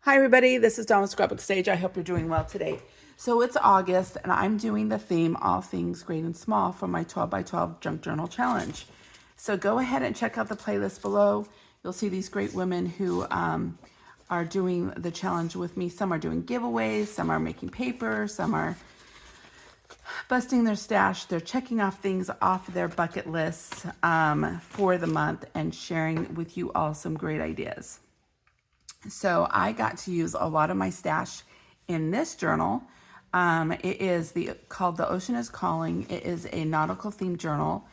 Hi everybody, this is Dawn with Scrapbook Stage. I hope you're doing well today. So it's August and I'm doing the theme All Things Great and Small for my 12 by 12 Junk Journal Challenge. So go ahead and check out the playlist below. You'll see these great women who are doing the challenge with me. Some are doing giveaways, some are making paper, some are busting their stash. They're checking off things off their bucket lists for the month and sharing with you all some great ideas. So I got to use a lot of my stash in this journal. It is called The Ocean is Calling. It is a nautical themed journal.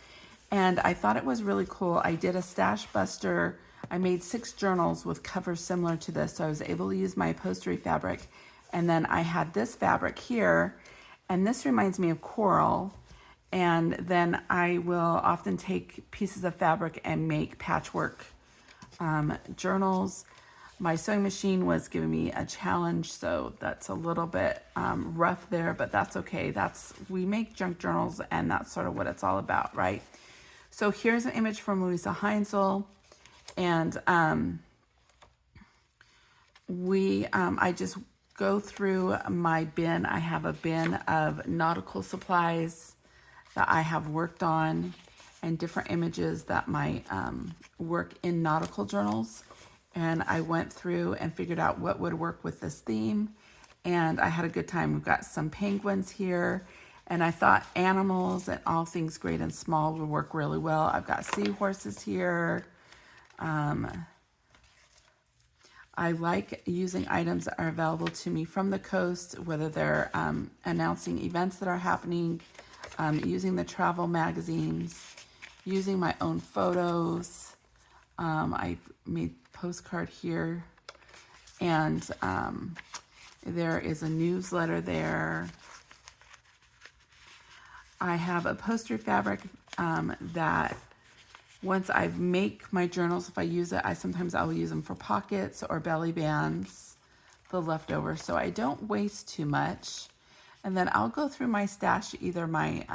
And I thought it was really cool. I did a stash buster. I made 6 journals with covers similar to this. So I was able to use my upholstery fabric. And then I had this fabric here. And this reminds me of coral. And then I will often take pieces of fabric and make patchwork journals. My sewing machine was giving me a challenge, so that's a little bit rough there, but that's okay. We make junk journals, and that's sort of what it's all about, right? So here's an image from Louisa Heinzel, and I just go through my bin. I have a bin of nautical supplies that I have worked on, and different images that might work in nautical journals. And I went through and figured out what would work with this theme. And I had a good time. We've got some penguins here. And I thought animals and all things great and small would work really well. I've got seahorses here. I like using items that are available to me from the coast, whether they're announcing events that are happening, using the travel magazines, using my own photos. I made postcard here, and there is a newsletter there. I have upholstery fabric that once I make my journals, if I use it, sometimes I'll use them for pockets or belly bands, the leftovers, so I don't waste too much. And then I'll go through my stash, either my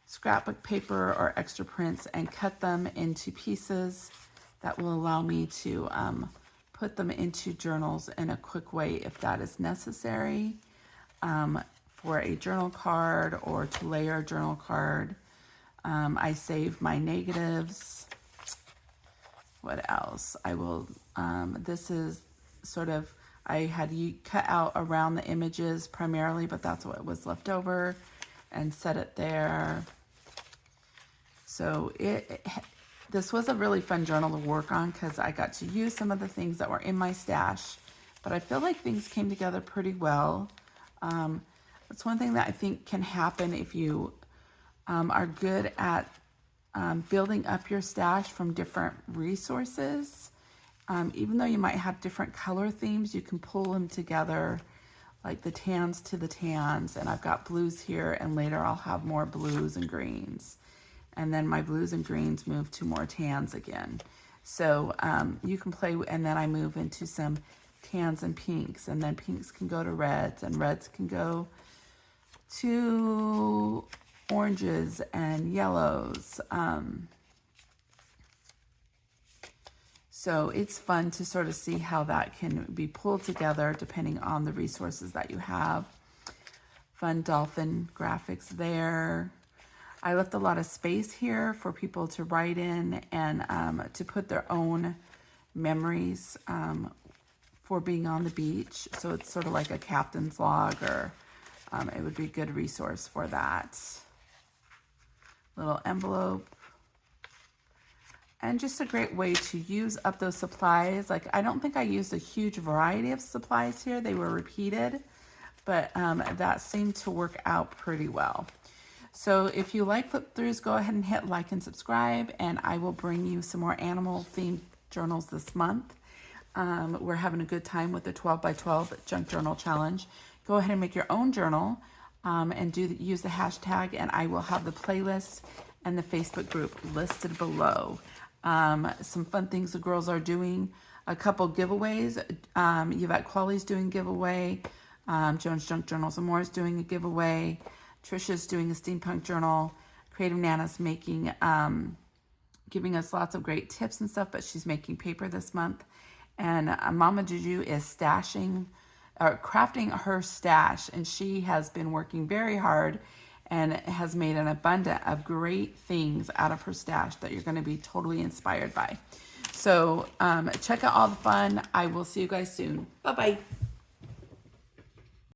scrapbook paper or extra prints, and cut them into pieces that will allow me to put them into journals in a quick way if that is necessary, for a journal card or to layer a journal card. I save my negatives. What else? This is sort of, I had cut out around the images primarily, but that's what was left over, and set it there. So this was a really fun journal to work on because I got to use some of the things that were in my stash, but I feel like things came together pretty well. That's one thing that I think can happen if you are good at building up your stash from different resources. Even though you might have different color themes, you can pull them together, like the tans to the tans, and I've got blues here, and later I'll have more blues and greens. And then my blues and greens move to more tans again. So you can play, and then I move into some tans and pinks, and then pinks can go to reds, and reds can go to oranges and yellows. So it's fun to sort of see how that can be pulled together depending on the resources that you have. Fun dolphin graphics there. I left a lot of space here for people to write in and to put their own memories for being on the beach. So it's sort of like a captain's log, or it would be a good resource for that. Little envelope. And just a great way to use up those supplies. Like, I don't think I used a huge variety of supplies here. They were repeated, but that seemed to work out pretty well. So if you like flip throughs, go ahead and hit like and subscribe, and I will bring you some more animal themed journals this month. We're having a good time with the 12 by 12 Junk Journal Challenge. Go ahead and make your own journal and use the hashtag, and I will have the playlist and the Facebook group listed below. Some fun things the girls are doing. A couple giveaways. Yvette Qualley's doing a giveaway. Jones Junk Journals and More is doing a giveaway. Trisha's doing a steampunk journal. Creative Nana's giving us lots of great tips and stuff, but she's making paper this month. And Mama Juju is stashing or crafting her stash, and she has been working very hard and has made an abundance of great things out of her stash that you're going to be totally inspired by. So check out all the fun. I will see you guys soon. Bye-bye.